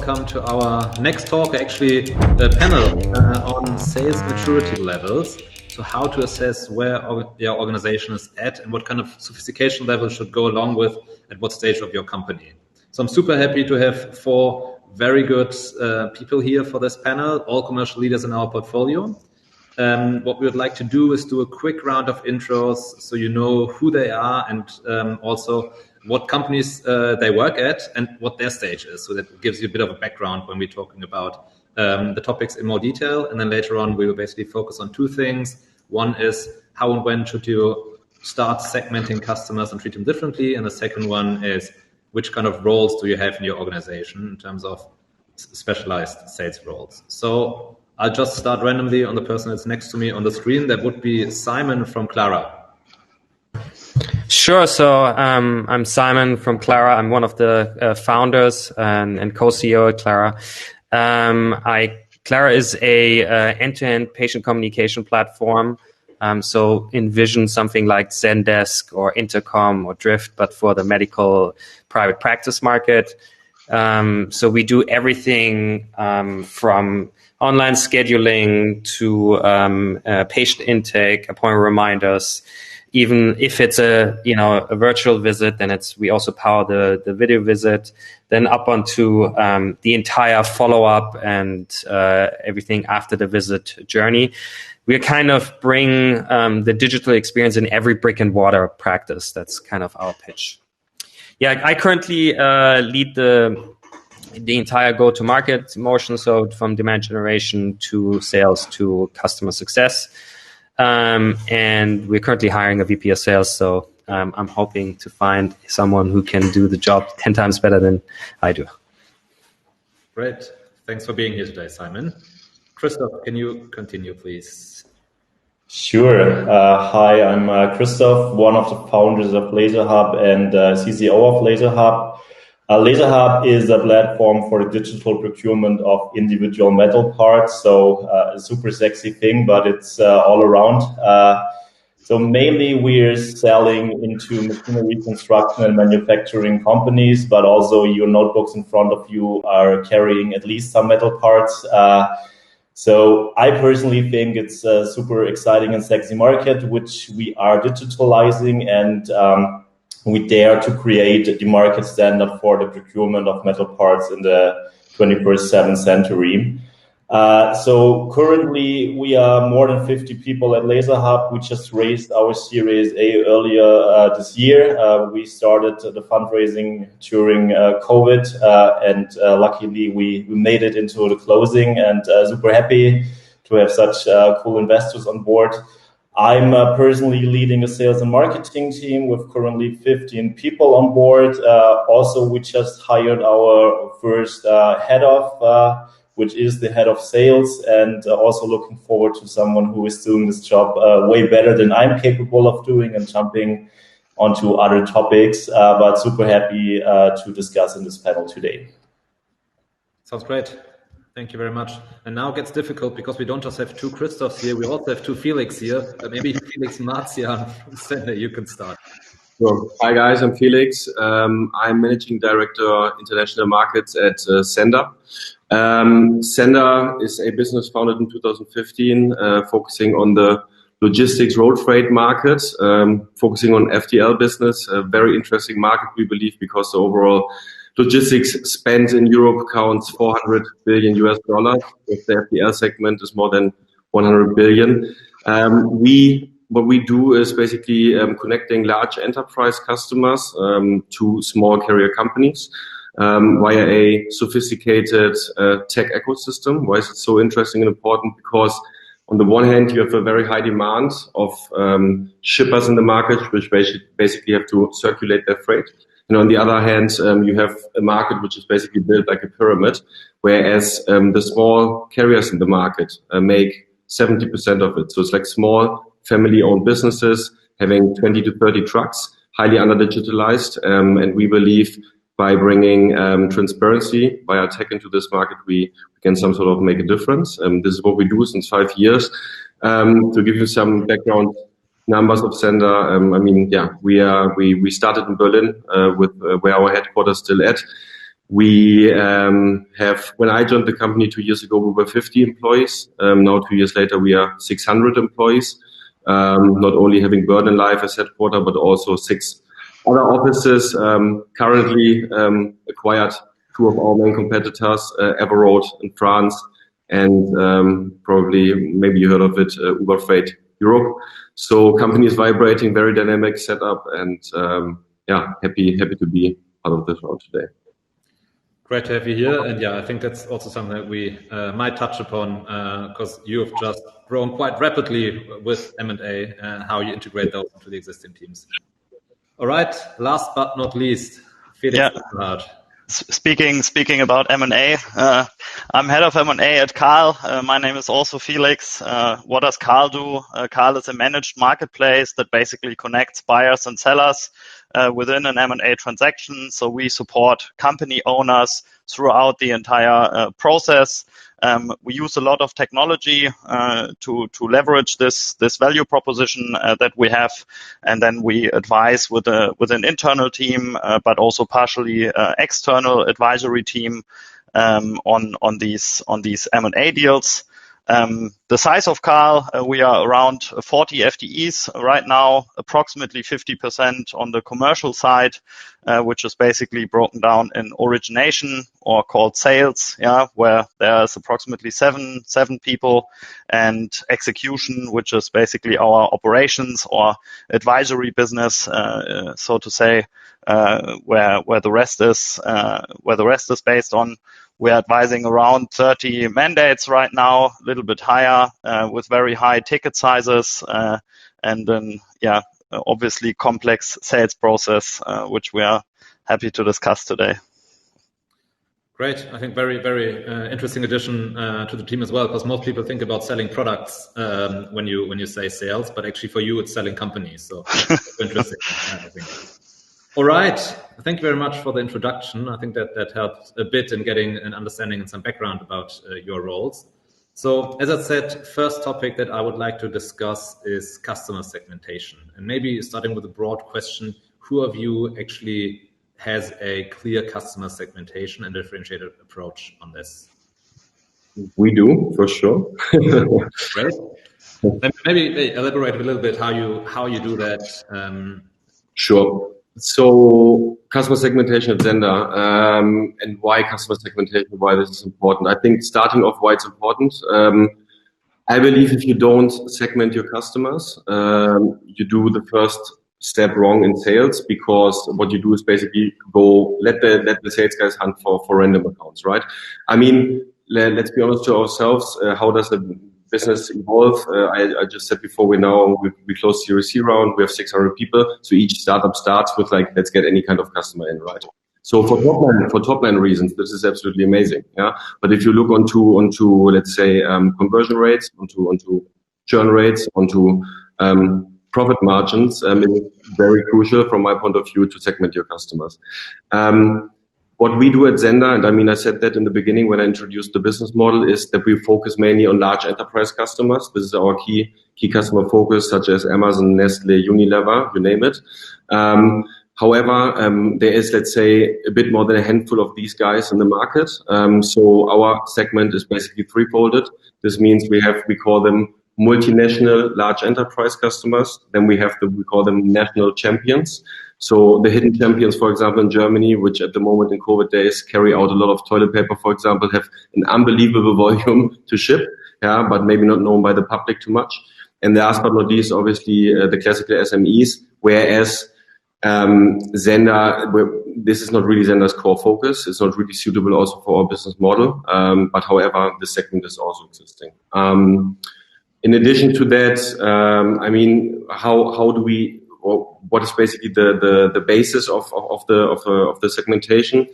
welcome to our next talk, actually a panel on sales maturity levels. So how to assess where your organization is at and what kind of sophistication level should go along with at what stage of your company. So I'm super happy to have four very good people here for this panel, all commercial leaders in our portfolio. What we would like to do is do a quick round of intros so you know who they are and also what companies they work at and what their stage is. So that gives you a bit of a background when we're talking about the topics in more detail. And then later on, we will basically focus on two things. One is how and when should you start segmenting customers and treat them differently? And the second one is which kind of roles do you have in your organization in terms of specialized sales roles? So I'll just start randomly on the person that's next to me on the screen. That would be Simon from Clara. Sure. So I'm Simon from Clara. I'm one of the founders and co-CEO at Clara. Clara is a end-to-end patient communication platform. So envision something like Zendesk or Intercom or Drift, but for the medical private practice market. So we do everything from online scheduling to patient intake, appointment reminders. Even if it's a virtual visit, then we also power the video visit, then up onto the entire follow-up and everything after the visit journey. We kind of bring the digital experience in every brick and mortar practice. That's kind of our pitch. Yeah, I currently lead the entire go-to-market motion, so from demand generation to sales to customer success. And we're currently hiring a VP of sales, so I'm hoping to find someone who can do the job 10 times better than I do. Great. Thanks for being here today, Simon. Christoph, can you continue, please? Sure. Hi, I'm Christoph, one of the founders of LaserHub and CCO of LaserHub. LaserHub is a platform for the digital procurement of individual metal parts. So a super sexy thing, but it's all around. So mainly we're selling into machinery construction and manufacturing companies, but also your notebooks in front of you are carrying at least some metal parts. So I personally think it's a super exciting and sexy market, which we are digitalizing, and we dare to create the market standard for the procurement of metal parts in the 21st century. So currently we are more than 50 people at LaserHub. We just raised our Series A earlier this year. We started the fundraising during COVID, and luckily we made it into the closing, and super happy to have such cool investors on board. I'm personally leading a sales and marketing team with currently 15 people on board. Also, we just hired our first head of, which is the head of sales, and also looking forward to someone who is doing this job way better than I'm capable of doing and jumping onto other topics, but super happy to discuss in this panel today. Sounds great. Thank you very much. And now it gets difficult because we don't just have two Christophs here, we also have two Felix here. Maybe Felix Marzian from Sender, you can start. Sure. Hi guys, I'm Felix. I'm Managing Director International Markets at Sender. Sender is a business founded in 2015, focusing on the logistics road freight market, focusing on FTL business, a very interesting market, we believe, because the overall logistics spend in Europe counts $400 billion US. If the FTL segment is more than 100 billion. What we do is basically connecting large enterprise customers to small carrier companies via a sophisticated tech ecosystem. Why is it so interesting and important? Because on the one hand, you have a very high demand of shippers in the market, which basically have to circulate their freight. And on the other hand, you have a market which is basically built like a pyramid, whereas the small carriers in the market make 70% of it. So it's like small family-owned businesses having 20 to 30 trucks, highly under-digitalized. And we believe by bringing transparency via tech into this market, we can some sort of make a difference. This is what we do since 5 years. To give you some background numbers of Sender, we started in Berlin with where our headquarters still at. We have, when I joined the company 2 years ago, we were 50 employees. Now 2 years later, we are 600 employees. Not only having Berlin Live as headquarter, but also 6 other offices. Currently acquired 2 of our main competitors, Everroad in France, and probably maybe you heard of it, Uber Freight Europe. So company is vibrating, very dynamic setup, and happy to be part of this round today. Great to have you here. And I think that's also something that we might touch upon because you have just grown quite rapidly with M&A and how you integrate those into the existing teams. All right. Last but not least, Felix. Speaking about M&A, I'm head of M&A at Carl. My name is also Felix. What does Carl do? Carl is a managed marketplace that basically connects buyers and sellers within an M&A transaction. So we support company owners throughout the entire process. We use a lot of technology to leverage this value proposition that we have, and then we advise with an internal team, but also partially external advisory team on these M&A deals. The size of Carl, we are around 40 FTEs right now, approximately 50% on the commercial side, which is basically broken down in origination or called sales, where there's approximately seven people, and execution, which is basically our operations or advisory business, so to say, where the rest is based on. We're advising around 30 mandates right now, a little bit higher, with very high ticket sizes, and then, obviously complex sales process, which we are happy to discuss today. Great. I think very, very interesting addition to the team as well, because most people think about selling products when you say sales, but actually for you, it's selling companies. So interesting, I think. All right. Thank you very much for the introduction. I think that helped a bit in getting an understanding and some background about your roles. So as I said, first topic that I would like to discuss is customer segmentation. And maybe starting with a broad question, who of you actually has a clear customer segmentation and differentiated approach on this? We do, for sure. Great. Maybe elaborate a little bit how you do that. Sure. So customer segmentation at Zender, and why customer segmentation, why this is important. I think starting off why it's important. I believe if you don't segment your customers, you do the first step wrong in sales, because what you do is basically let the sales guys hunt for random accounts, right? I mean, let's be honest to ourselves. How does the business evolve? I just said before, we closed Series C round. We have 600 people. So each startup starts with let's get any kind of customer in, right? So for top line reasons, this is absolutely amazing. Yeah. But if you look onto let's say conversion rates, onto churn rates, onto profit margins, it's very crucial from my point of view to segment your customers. What we do at Zender, and I mean, I said that in the beginning when I introduced the business model, is that we focus mainly on large enterprise customers. This is our key customer focus, such as Amazon, Nestle, Unilever, you name it. However, there is, let's say, a bit more than a handful of these guys in the market. So our segment is basically threefolded. This means we call them multinational large enterprise customers. Then we call them national champions. So the hidden champions, for example, in Germany, which at the moment in COVID days carry out a lot of toilet paper, for example, have an unbelievable volume to ship, but maybe not known by the public too much. And last but not least, obviously, the classical SMEs, whereas Zender, this is not really Zender's core focus. It's not really suitable also for our business model. But however, the segment is also existing. In addition to that, I mean, how do we? What is basically the basis of the segmentation?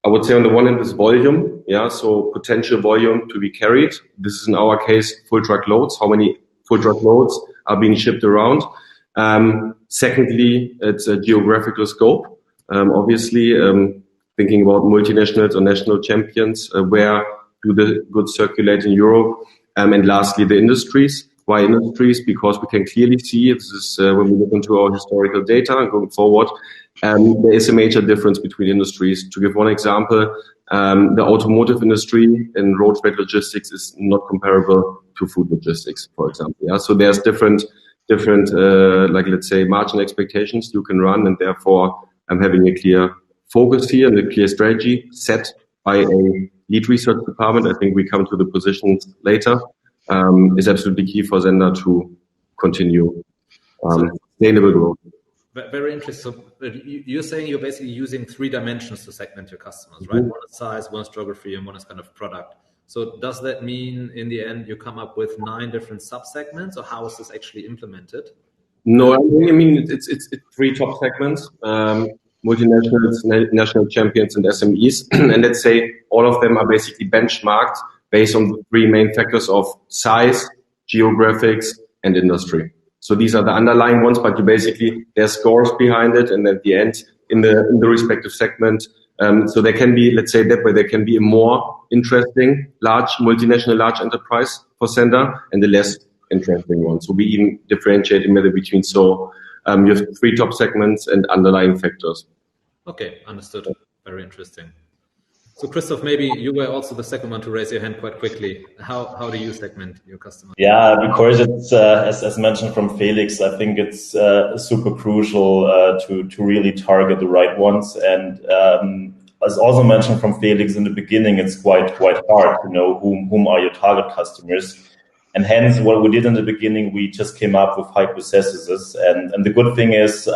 I would say on the one hand is volume, so potential volume to be carried. This is in our case full truck loads. How many full truck loads are being shipped around? Secondly, it's a geographical scope. Obviously, thinking about multinationals or national champions, where do the goods circulate in Europe? And lastly, the industries. Why industries? Because we can clearly see, this is when we look into our historical data and going forward, there is a major difference between industries. To give one example, the automotive industry in road freight logistics is not comparable to food logistics, for example. Yeah, so there's different, like let's say, margin expectations you can run, and therefore I'm having a clear focus here and a clear strategy set by a lead research department. I think we come to the positions later. Is absolutely key for Zender to continue sustainable growth. Very interesting. So you're saying you're basically using 3 dimensions to segment your customers, right? One is size, one is geography, and one is kind of product. So does that mean in the end you come up with 9 different subsegments, or how is this actually implemented? No, I mean it's 3 top segments: multinationals, national champions, and SMEs. And let's say all of them are basically benchmarked based on the 3 main factors of size, geographics, and industry. So these are the underlying ones, but you basically, there's scores behind it, and at the end, in the respective segment, so there can be, let's say that way, there can be a more interesting, large multinational, large enterprise for Zender, and a less interesting one. So we even differentiate in middle between. So you have 3 top segments and underlying factors. Okay, understood. Very interesting. So Christoph, maybe you were also the second one to raise your hand quite quickly. How do you segment your customers? Yeah, because it's as mentioned from Felix, I think it's super crucial to really target the right ones. And as also mentioned from Felix in the beginning, it's quite hard to know whom are your target customers. And hence, what we did in the beginning, we just came up with hypotheses. And the good thing is,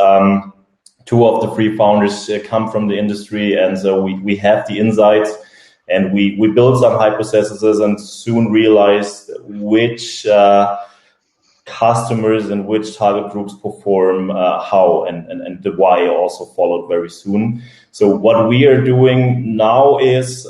2 of the 3 founders come from the industry, and so we have the insights, and we built some hypotheses and soon realized which customers and which target groups perform how, and the why also followed very soon. So what we are doing now is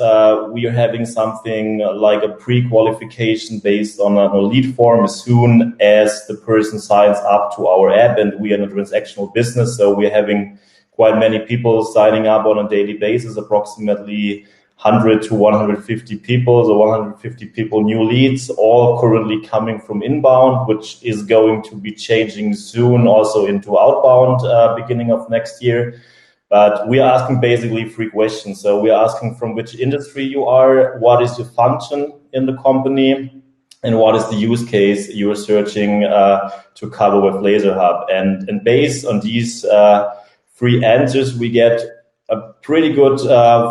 we are having something like a pre-qualification based on a lead form as soon as the person signs up to our app, and we are in a transactional business. So we're having quite many people signing up on a daily basis, approximately 100 to 150 people, so 150 people new leads, all currently coming from inbound, which is going to be changing soon also into outbound beginning of next year. But we are asking basically 3 questions. So we are asking from which industry you are, what is your function in the company, and what is the use case you are searching to cover with LaserHub. And based on these 3 answers, we get a pretty good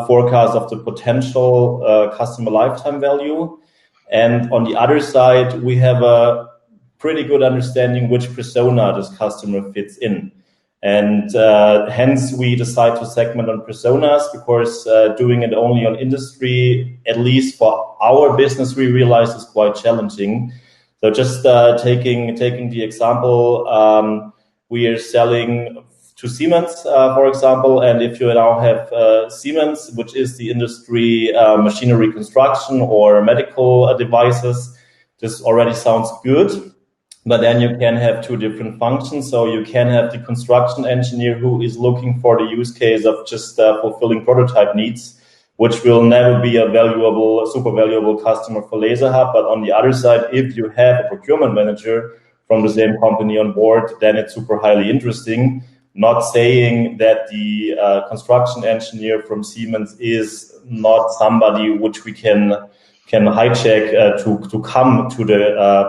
forecast of the potential customer lifetime value. And on the other side, we have a pretty good understanding which persona this customer fits in. And hence we decide to segment on personas, because doing it only on industry, at least for our business, we realize is quite challenging. So just taking the example, we are selling to Siemens, for example, and if you now have Siemens, which is the industry, machinery construction or medical devices, this already sounds good. But then you can have 2 different functions. So you can have the construction engineer who is looking for the use case of just fulfilling prototype needs, which will never be a super valuable customer for LaserHub. But on the other side, if you have a procurement manager from the same company on board, then it's super highly interesting. Not saying that the construction engineer from Siemens is not somebody which we can hijack to come to the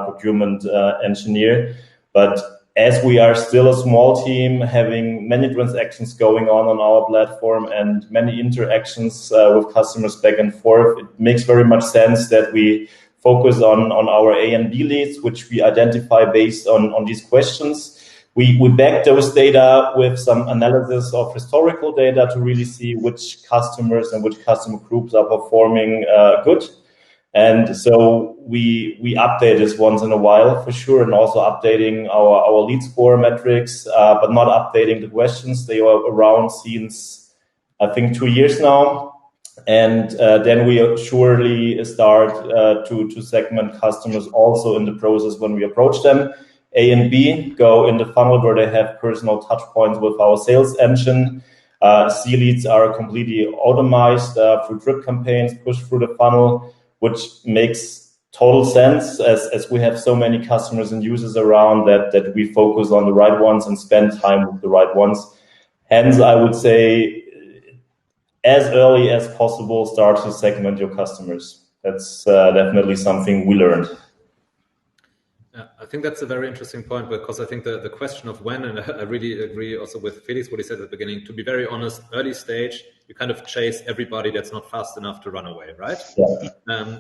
procurement engineer. But as we are still a small team, having many transactions going on our platform and many interactions with customers back and forth, it makes very much sense that we focus on our A and B leads, which we identify based on these questions. We back those data with some analysis of historical data to really see which customers and which customer groups are performing good. And so we update this once in a while for sure, and also updating our lead score metrics, but not updating the questions. They are around since, I think, 2 years now. And then we surely start to segment customers also in the process when we approach them. A and B go in the funnel where they have personal touch points with our sales engine. C leads are completely automized through drip campaigns, pushed through the funnel, which makes total sense as we have so many customers and users around that we focus on the right ones and spend time with the right ones. Hence, I would say as early as possible, start to segment your customers. That's definitely something we learned. Yeah, I think that's a very interesting point, because I think the question of when, and I really agree also with Felix, what he said at the beginning, to be very honest, early stage, you kind of chase everybody that's not fast enough to run away, right? Yeah.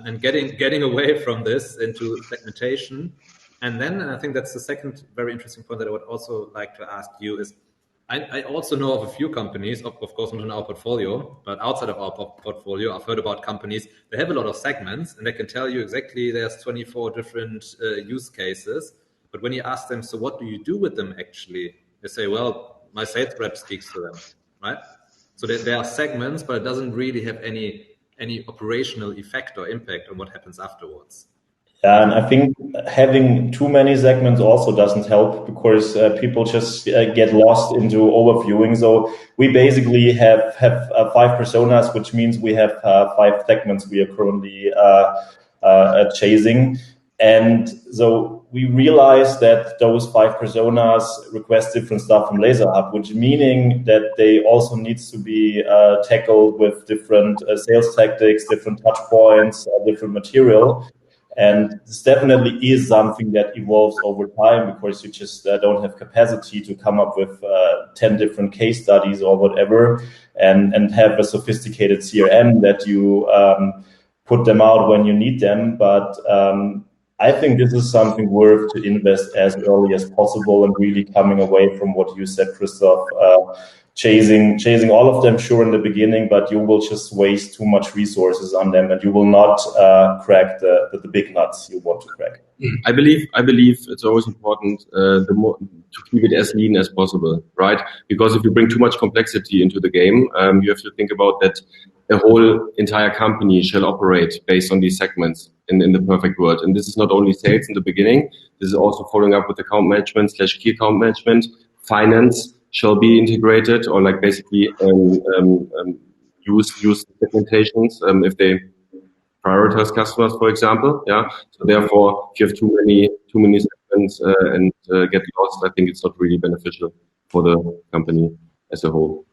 And getting away from this into segmentation. And then I think that's the second very interesting point that I would also like to ask you is, I also know of a few companies, of course not in our portfolio, but outside of our portfolio, I've heard about companies that have a lot of segments and they can tell you exactly there's 24 different use cases. But when you ask them, so what do you do with them actually? They say, well, my sales rep speaks to them, right? So there are segments, but it doesn't really have any operational effect or impact on what happens afterwards. Yeah, and I think having too many segments also doesn't help, because people just get lost into overviewing. So we basically have 5 personas, which means we have 5 segments we are currently chasing. And so we realize that those 5 personas request different stuff from LaserHub, which meaning that they also needs to be tackled with different sales tactics, different touch points, different material. And this definitely is something that evolves over time, because you just don't have capacity to come up with 10 different case studies or whatever, and have a sophisticated CRM that you put them out when you need them. But I think this is something worth to invest as early as possible, and really coming away from what you said, Christoph, chasing all of them, sure, in the beginning, but you will just waste too much resources on them, and you will not crack the big nuts you want to crack. I believe it's always important to keep it as lean as possible, right? Because if you bring too much complexity into the game, you have to think about that the whole entire company shall operate based on these segments in the perfect world. And this is not only sales in the beginning, this is also following up with account management / key account management. Finance shall be integrated, or like basically use segmentations if they prioritize customers, for example. Yeah. So therefore, if you have too many segments and get lost, I think it's not really beneficial for the company as a whole.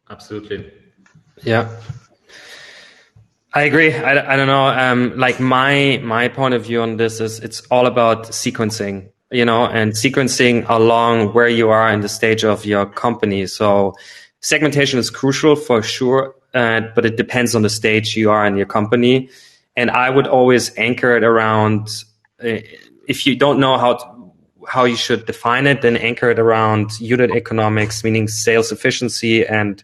Absolutely. Yeah. I agree. I don't know. Like my point of view on this is it's all about sequencing, and sequencing along where you are in the stage of your company. So segmentation is crucial for sure, but it depends on the stage you are in your company. And I would always anchor it around, if you don't know how you should define it, then anchor it around unit economics, meaning sales efficiency and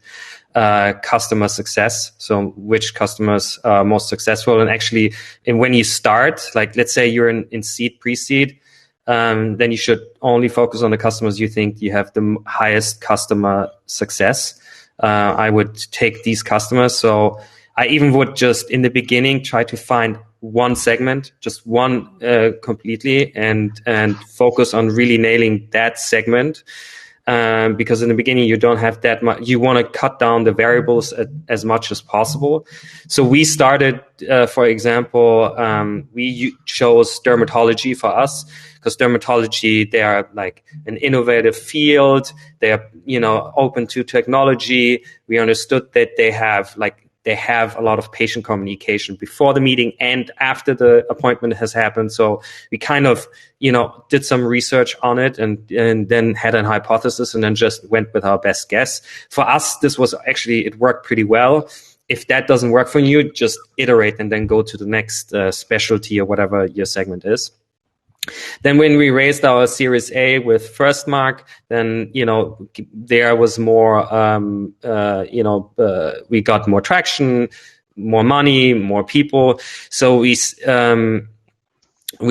customer success. So which customers are most successful. And actually, when you start, like let's say you're in seed, pre-seed, then you should only focus on the customers you think you have the highest customer success. I would take these customers. So I even would just in the beginning try to find one segment, just one completely, and focus on really nailing that segment. Because in the beginning you don't have that much, you want to cut down the variables as much as possible. So we started, for example, we chose dermatology for us, because dermatology, they are like an innovative field. They are, open to technology. We understood that they have a lot of patient communication before the meeting and after the appointment has happened. So we kind of, did some research on it and then had an hypothesis and then just went with our best guess. For us, this was actually, it worked pretty well. If that doesn't work for you, just iterate and then go to the next specialty or whatever your segment is. Then when we raised our Series A with Firstmark, then, there was more, we got more traction, more money, more people. So we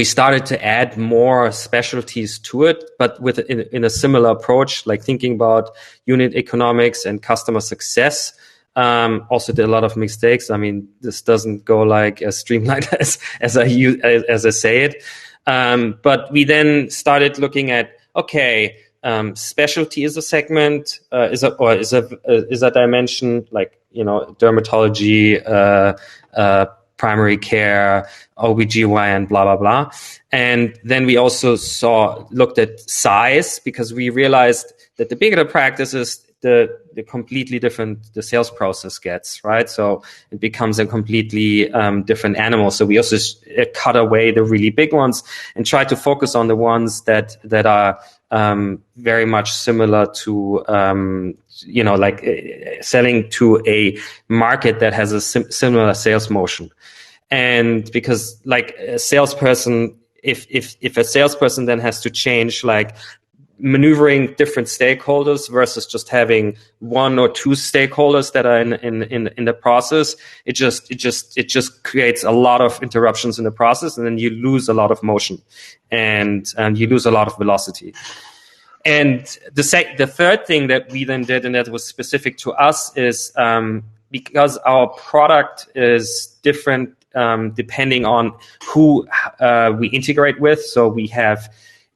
started to add more specialties to it, but in a similar approach, like thinking about unit economics and customer success. Also did a lot of mistakes. I mean, this doesn't go like as streamlined as I say it. But we then started looking at, specialty is a segment, is a dimension, like, dermatology, primary care, OBGYN, blah, blah, blah. And then we also looked at size, because we realized that the bigger the practice is, the completely different the sales process gets, right? So it becomes a completely different animal. So we also cut away the really big ones and try to focus on the ones that are very much similar to, selling to a market that has a similar sales motion. And because like a salesperson, if a salesperson then has to change, like maneuvering different stakeholders versus just having one or two stakeholders that are in the process, it just creates a lot of interruptions in the process, and then you lose a lot of motion and you lose a lot of velocity. And the third thing that we then did, and that was specific to us, is because our product is different depending on who we integrate with. So we have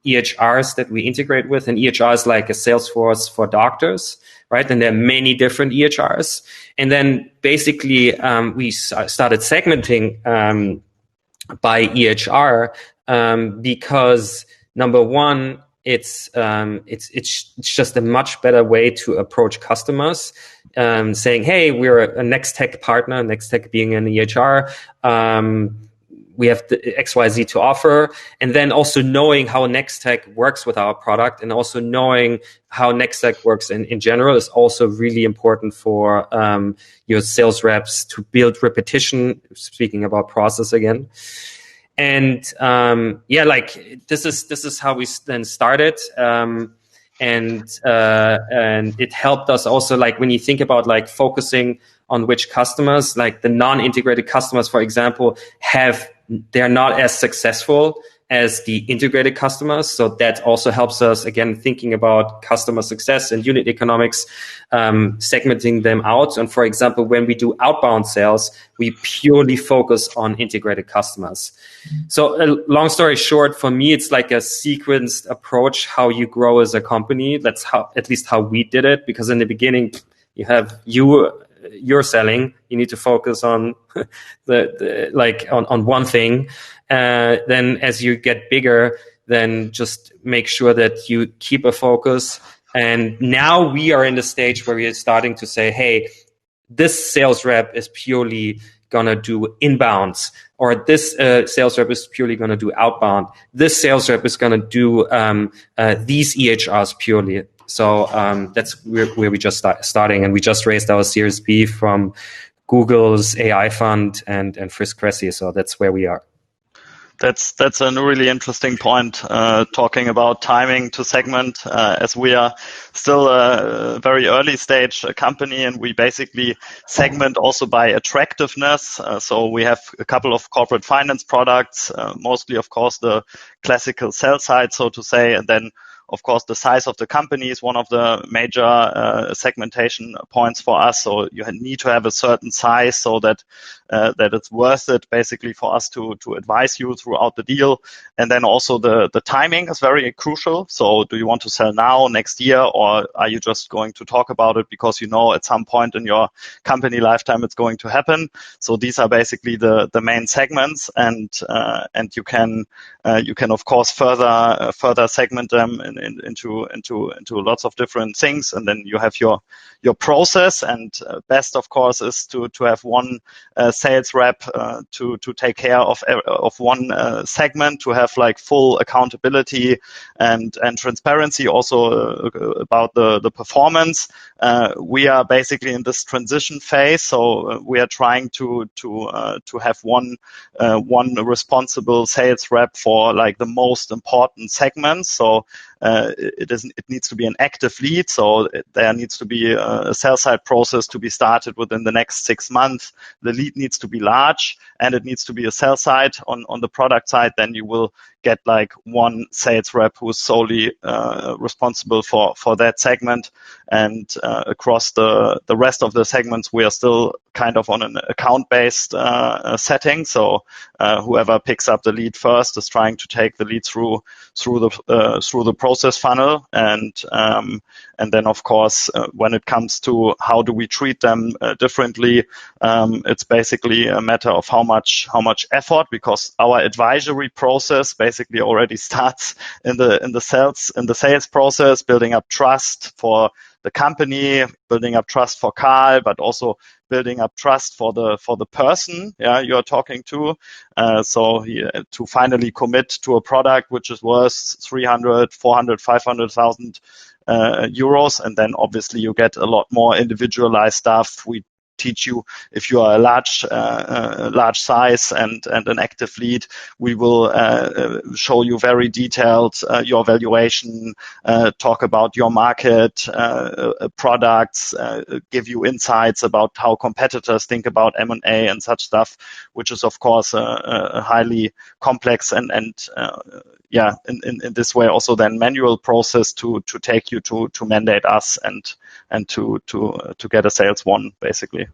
EHRs that we integrate with, and EHR is like a Salesforce for doctors, right? And there are many different EHRs. And then basically we started segmenting by EHR because number one, it's just a much better way to approach customers, saying, hey, we're a Nextech partner, Nextech being an EHR. We have the XYZ to offer, and then also knowing how Nextech works with our product, and also knowing how Nextech works in general is also really important for your sales reps to build repetition. Speaking about process again. And this is how we then started, and it helped us also, like when you think about like focusing on which customers, like the non-integrated customers, for example, they're not as successful as the integrated customers. So that also helps us, again, thinking about customer success and unit economics, segmenting them out. And for example, when we do outbound sales, we purely focus on integrated customers. So long story short, for me, it's like a sequenced approach, how you grow as a company. That's at least how we did it, because in the beginning, you're selling, you need to focus on on one thing. Then as you get bigger, then just make sure that you keep a focus. And now we are in the stage where we are starting to say, hey, this sales rep is purely gonna do inbounds, or this sales rep is purely gonna do outbound. This sales rep is gonna do these EHRs purely. So that's where we just starting, and we just raised our Series B from Google's AI fund and Frisk Cressy. So that's where we are. That's a really interesting point, talking about timing to segment, as we are still a very early stage company, and we basically segment also by attractiveness. So we have a couple of corporate finance products, mostly, of course, the classical sell side, so to say, and then of course, the size of the company is one of the major segmentation points for us. So you need to have a certain size so that it's worth it, basically, for us to advise you throughout the deal. And then also the timing is very crucial. So do you want to sell now, next year, or are you just going to talk about it because you know at some point in your company lifetime it's going to happen? So these are basically the main segments, and you can of course further segment them into lots of different things, and then you have your process. And best, of course, is to have one sales rep to take care of one segment, to have like full accountability and transparency also about the performance. We are basically in this transition phase, so we are trying to have one responsible sales rep for like the most important segments. So it needs to be an active lead, so there needs to be a sell side process to be started within the next 6 months. The lead needs to be large, and it needs to be a sell side on the product side. Then you will get like one sales rep who's solely responsible for that segment, and across the rest of the segments we are still kind of on an account-based setting. So whoever picks up the lead first is trying to take the lead through the process funnel, and then of course when it comes to how do we treat them differently, it's basically a matter of how much effort, because our advisory process basically already starts in the sales process, building up trust for the company, building up trust for Karl, but also building up trust for the person you're talking to. So to finally commit to a product which is worth 300, 400, 500,000 euros, and then obviously you get a lot more individualized stuff. We teach you, if you are a large size and an active lead, we will show you very detailed your valuation, talk about your market, products, give you insights about how competitors think about M&A and such stuff, which is of course a highly complex and in this way also then manual process to take you to mandate us and to get a sales won, basically.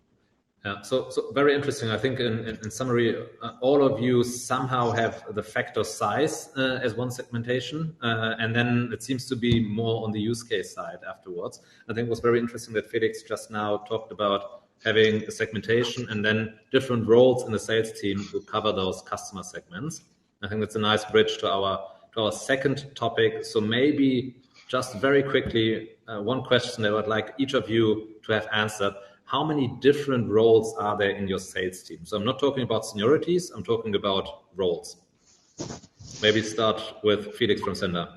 Yeah, so very interesting. I think in summary, all of you somehow have the factor size as one segmentation, and then it seems to be more on the use case side afterwards. I think it was very interesting that Felix just now talked about having a segmentation and then different roles in the sales team to cover those customer segments. I think that's a nice bridge to our second topic. So maybe just very quickly, one question that I would like each of you to have answered. How many different roles are there in your sales team? So I'm not talking about seniorities, I'm talking about roles. Maybe start with Felix from Sender.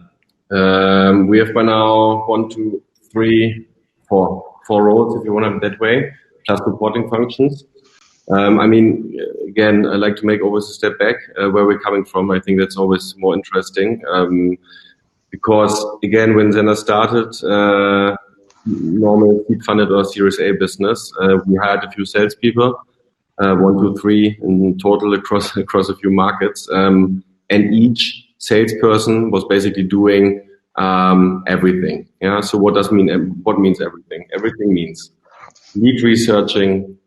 We have by now 1, 2, 3, 4 roles, if you want to have it that way, plus reporting functions. I mean, again, I like to make always a step back where we're coming from. I think that's always more interesting because, again, when Sender started, normal seed funded or Series A business, we had a few salespeople, 1, 2, 3 in total across a few markets, and each salesperson was basically doing everything. Yeah. So what means everything? Everything means lead researching,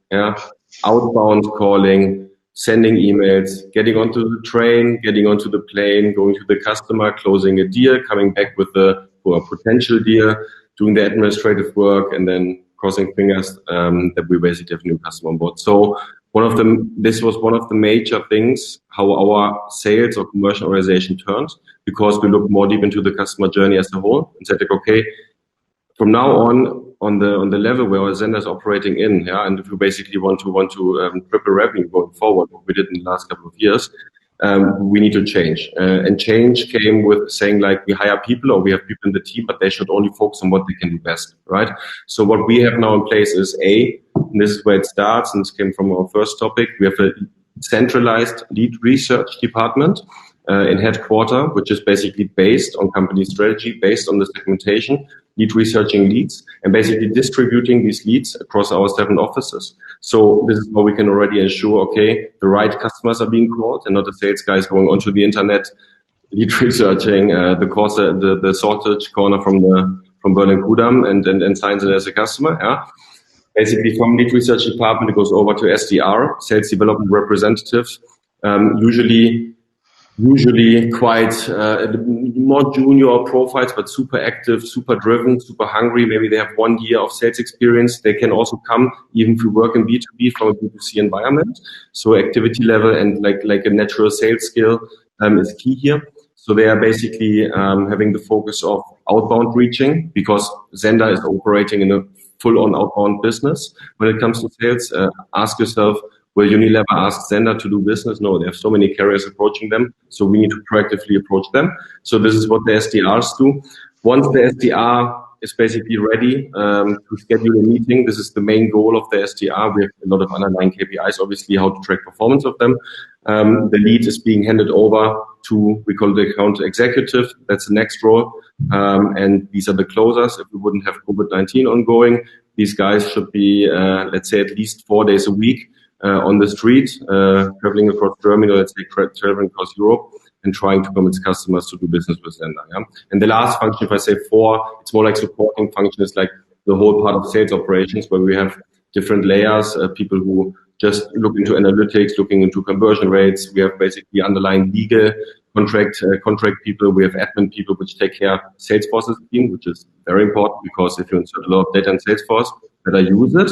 outbound calling, sending emails, getting onto the train, getting onto the plane, going to the customer, closing a deal, coming back with a potential deal, doing the administrative work, and then crossing fingers that we basically have a new customer on board. So this was one of the major things how our sales or commercial organization turned, because we looked more deep into the customer journey as a whole and said, like, okay, from now on the level where our Sender is operating in, and if we basically want to triple revenue going forward, what we did in the last couple of years, we need to change. And change came with saying, like, we hire people or we have people in the team, but they should only focus on what they can do best, right? So what we have now in place is and this is where it starts, and this came from our first topic, we have a centralized lead research department in headquarter, which is basically based on company strategy, based on the segmentation, lead researching leads, and basically distributing these leads across our 7 offices. So this is how we can already ensure, okay, the right customers are being called and not the sales guys going onto the internet, lead researching the sausage corner from Berlin Kudam and signs it as a customer. Yeah. Basically, from lead research department, it goes over to SDR, sales development representatives, usually quite more junior profiles, but super active, super driven, super hungry. Maybe they have 1 year of sales experience. They can also come, even if we work in B2B, from a B2C environment. So activity level and like a natural sales skill is key here. So they are basically having the focus of outbound reaching, because Sender is operating in a full-on outbound business. When it comes to sales, ask yourself, will Unilever ask Sender to do business? No, they have so many carriers approaching them, so we need to proactively approach them. So this is what the SDRs do. Once the SDR is basically ready to schedule a meeting, this is the main goal of the SDR. We have a lot of underlying KPIs, obviously, how to track performance of them. The lead is being handed over to, we call the account executive. That's the next role. And these are the closers. If we wouldn't have COVID-19 ongoing, these guys should be, let's say, at least 4 days a week on the street, traveling across Germany, or let's say traveling across Europe, and trying to convince customers to do business with Zender. Yeah? And the last function, if I say 4, it's more like supporting function, is like the whole part of sales operations, where we have different layers, people who just look into analytics, looking into conversion rates. We have basically underlying legal contract people. We have admin people which take care of Salesforce's team, which is very important, because if you insert a lot of data in Salesforce, better use it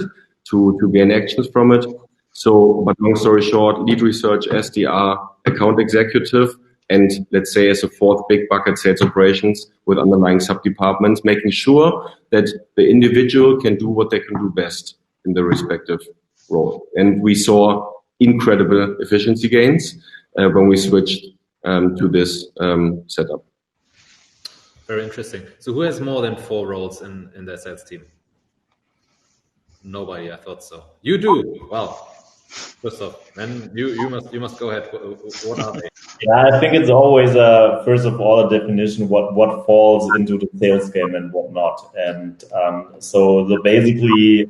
to gain actions from it. So, but long story short, lead research, SDR, account executive, and let's say as a 4th big bucket, sales operations with underlying sub-departments, making sure that the individual can do what they can do best in the respective role. And we saw incredible efficiency gains when we switched to this setup. Very interesting. So who has more than 4 roles in their sales team? Nobody, I thought so. You do. Well, Christoph, then you must go ahead. What are they? Yeah, I think it's always first of all a definition what falls into the sales game and what not. And so basically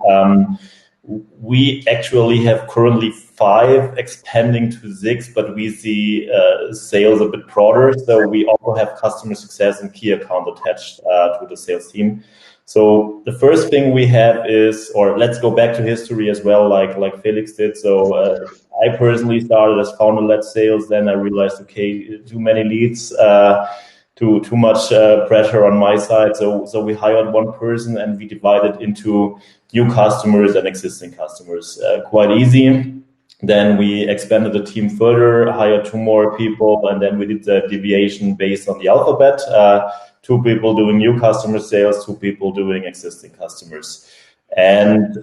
we actually have currently 5, expanding to 6, but we see sales a bit broader. So we also have customer success and key account attached to the sales team. So the first thing we have is, or let's go back to history as well, like Felix did. So I personally started as founder-led sales. Then I realized, okay, too many leads, too much pressure on my side. So we hired one person and we divided into new customers and existing customers. Quite easy. Then we expanded the team further, hired 2 more people, and then we did the deviation based on the alphabet. 2 people doing new customer sales, 2 people doing existing customers. And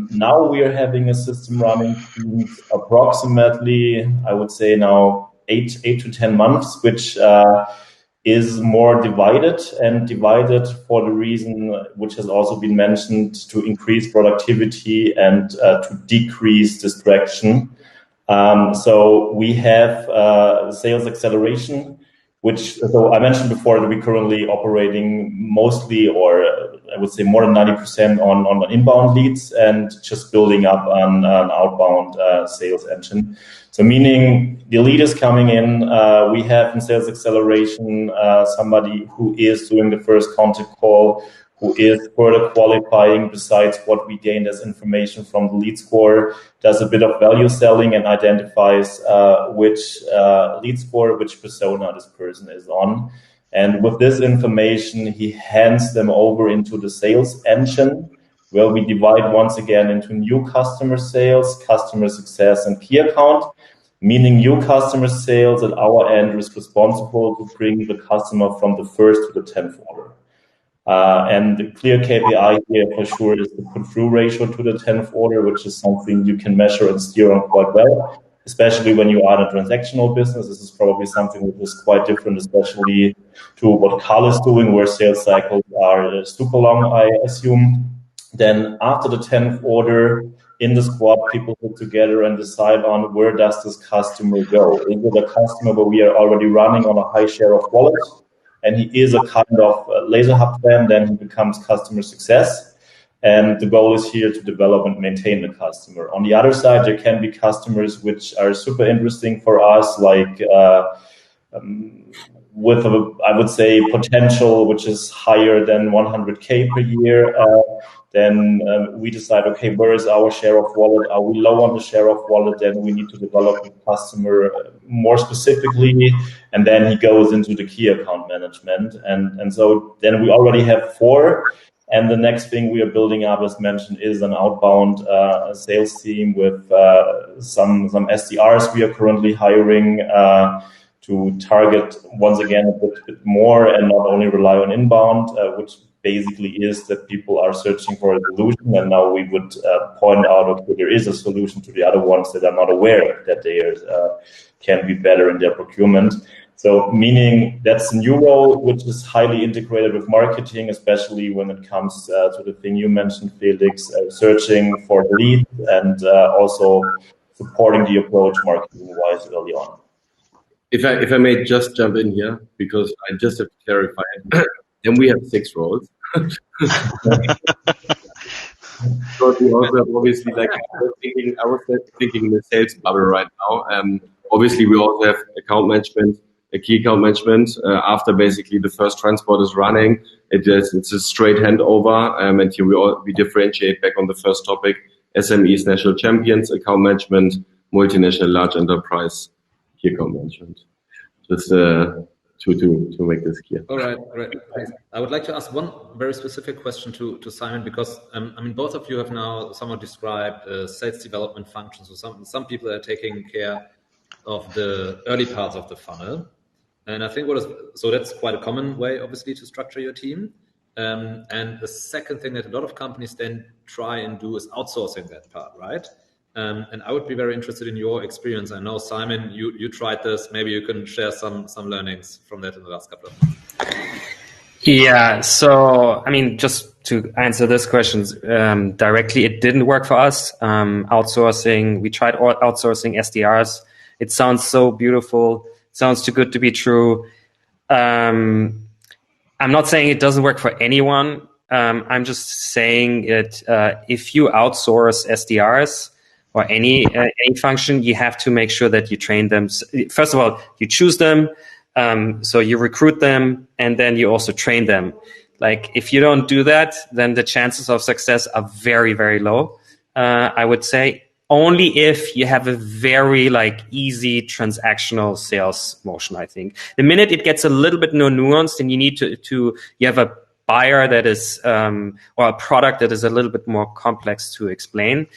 now we are having a system running since approximately, I would say now 8 to 10 months, which is more divided for the reason which has also been mentioned, to increase productivity and to decrease distraction. So we have sales acceleration, so I mentioned before that we're currently operating mostly, or I would say more than 90% on inbound leads, and just building up an outbound sales engine. So meaning the lead is coming in, we have in sales acceleration somebody who is doing the first contact call, who is further qualifying besides what we gained as information from the lead score, does a bit of value selling and identifies which lead score, which persona this person is on. And with this information, he hands them over into the sales engine, where we divide once again into new customer sales, customer success, and key account, meaning new customer sales at our end is responsible to bring the customer from the 1st to the 10th order. And the clear KPI here for sure is the put-through ratio to the 10th order, which is something you can measure and steer on quite well, especially when you are in a transactional business. This is probably something that is quite different, especially to what Carl is doing, where sales cycles are super long, I assume. Then after the 10th order, in the squad, people put together and decide on where does this customer go. Is it a customer where we are already running on a high share of wallet, and he is a kind of laser hub fan, then he becomes customer success. And the goal is here to develop and maintain the customer. On the other side, there can be customers which are super interesting for us, like with I would say potential which is higher than 100K per year. Then we decide, okay, where is our share of wallet? Are we low on the share of wallet? Then we need to develop the customer more specifically. And then he goes into the key account management. And so then we already have 4. And the next thing we are building up, as mentioned, is an outbound sales team with some SDRs we are currently hiring to target, once again, a bit more and not only rely on inbound, which basically is that people are searching for a solution, and now we would point out, okay, there is a solution to the other ones that are not aware that they can be better in their procurement. So meaning that's a new role, which is highly integrated with marketing, especially when it comes to the thing you mentioned, Felix, searching for leads and also supporting the approach marketing-wise early on. If I may just jump in here, because I just have to clarify it. Then we have 6 roles. But we also have obviously, like I was thinking in the sales bubble right now. Obviously, we also have account management a key account management. After basically the first transport is running, it's a straight handover, and here we differentiate back on the first topic: SMEs, national champions, account management, multinational, large enterprise, key account management. Just to make this clear. All right, great. Thanks. I would like to ask one very specific question to Simon, because I mean, both of you have now somewhat described sales development functions. So some people are taking care of the early parts of the funnel, and I think so that's quite a common way, obviously, to structure your team. And the second thing that a lot of companies then try and do is outsourcing that part, right? And I would be very interested in your experience. I know, Simon, you tried this. Maybe you can share some learnings from that in the last couple of months. Yeah. So, I mean, just to answer this question directly, it didn't work for us. Outsourcing, we tried outsourcing SDRs. It sounds so beautiful. It sounds too good to be true. I'm not saying it doesn't work for anyone. I'm just saying it, if you outsource SDRs, or any function, you have to make sure that you train them. First of all, you choose them, so you recruit them, and then you also train them. Like, if you don't do that, then the chances of success are very, very low. I would say only if you have a very easy transactional sales motion. I think the minute it gets a little bit more nuanced, and you need you have a buyer that is or a product that is a little bit more complex to explain,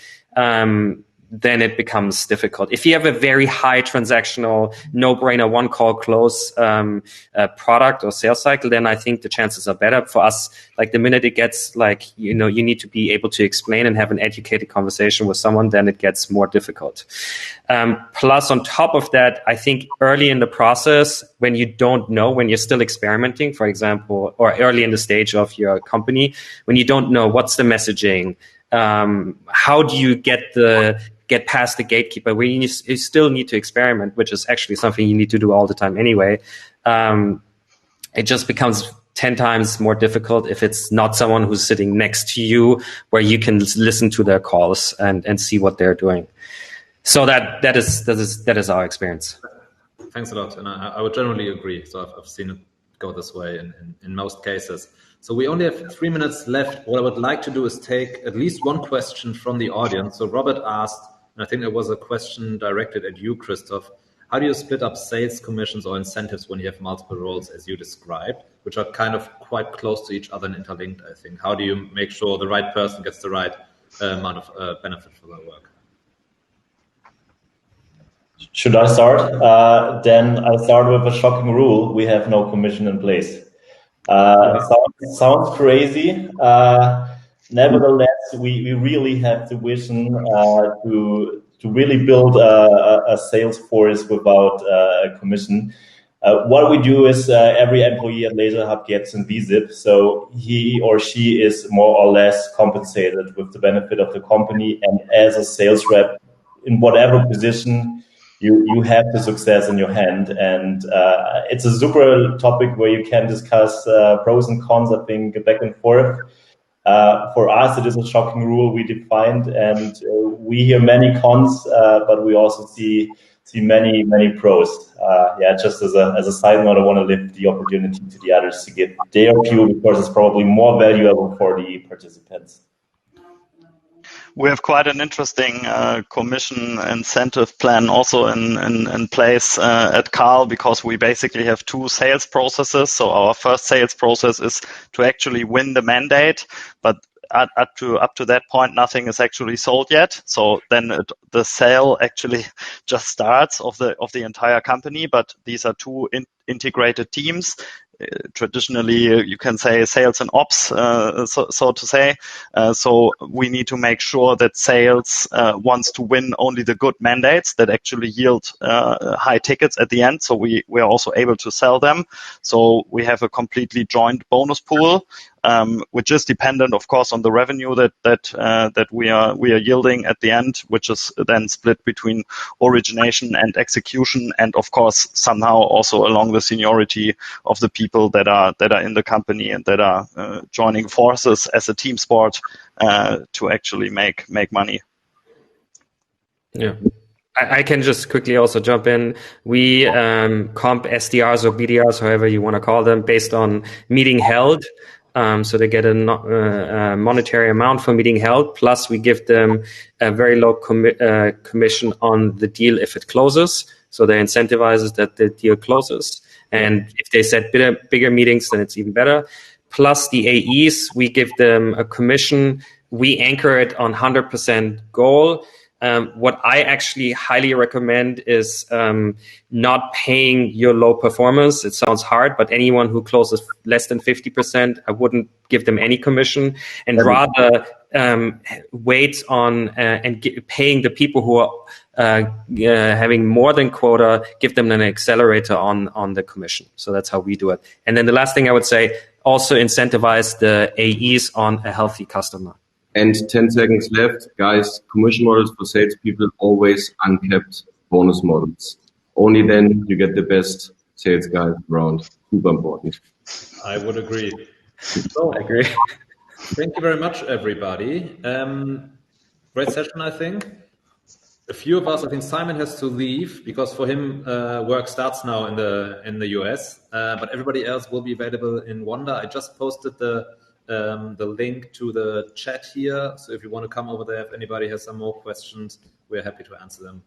then it becomes difficult. If you have a very high transactional, no-brainer, one-call close product or sales cycle, then I think the chances are better. For us, the minute it gets you need to be able to explain and have an educated conversation with someone, then it gets more difficult. Plus, on top of that, I think early in the process, when you don't know, when you're still experimenting, for example, or early in the stage of your company, when you don't know what's the messaging, how do you get past the gatekeeper, where you still need to experiment, which is actually something you need to do all the time anyway. It just becomes 10 times more difficult if it's not someone who's sitting next to you, where you can listen to their calls and see what they're doing. So that is our experience. Thanks a lot, and I would generally agree. So I've seen it go this way in most cases. So we only have 3 minutes left. What I would like to do is take at least one question from the audience. So Robert asked, and I think there was a question directed at you, Christoph: how do you split up sales commissions or incentives when you have multiple roles, as you described, which are kind of quite close to each other and interlinked, I think? How do you make sure the right person gets the right amount of benefit for their work? Should I start? Then I start with a shocking rule: we have no commission in place. Sounds crazy. Nevertheless, we really have the vision to really build a sales force without a commission. What we do is every employee at LaserHub gets an VSIP, so he or she is more or less compensated with the benefit of the company. And as a sales rep, in whatever position, you have the success in your hand, and it's a super topic where you can discuss pros and cons, I think, back and forth. For us, it is a shocking rule we defined, and we hear many cons, but we also see many pros. Just as a side note, I want to leave the opportunity to the others to give their view, because it's probably more valuable for the participants. We have quite an interesting commission incentive plan also in place at Carl, because we basically have two sales processes. So our first sales process is to actually win the mandate, but up to that point, nothing is actually sold yet. So then the sale actually just starts of the entire company. But these are two integrated teams. Traditionally, you can say sales and ops, so to say. So we need to make sure that sales wants to win only the good mandates that actually yield high tickets at the end. So we are also able to sell them. So we have a completely joint bonus pool, which is dependent, of course, on the revenue that we are yielding at the end, which is then split between origination and execution, and of course somehow also along the seniority of the people that are in the company and that are joining forces as a team sport to actually make money. Yeah. I can just quickly also jump in. We comp SDRs or BDRs, however you want to call them, based on meeting held. So they get a monetary amount for meeting held. Plus, we give them a very low commission on the deal if it closes. So they incentivizes that the deal closes. And if they set bigger meetings, then it's even better. Plus the AEs, we give them a commission. We anchor it on 100% goal. What I actually highly recommend is not paying your low performers. It sounds hard, but anyone who closes less than 50%, I wouldn't give them any commission, and rather wait on paying the people who are having more than quota, give them an accelerator on the commission. So that's how we do it. And then the last thing I would say, also incentivize the AEs on a healthy customer. And 10 seconds left, guys. Commission models for salespeople, always uncapped bonus models. Only then you get the best sales guys around. Super important. I would agree. So, I agree. Thank you very much, everybody. Great session, I think. A few of us, I think Simon has to leave because for him work starts now in the US. But everybody else will be available in Wanda. I just posted the link to the chat here. So if you want to come over there, if anybody has some more questions, we're happy to answer them.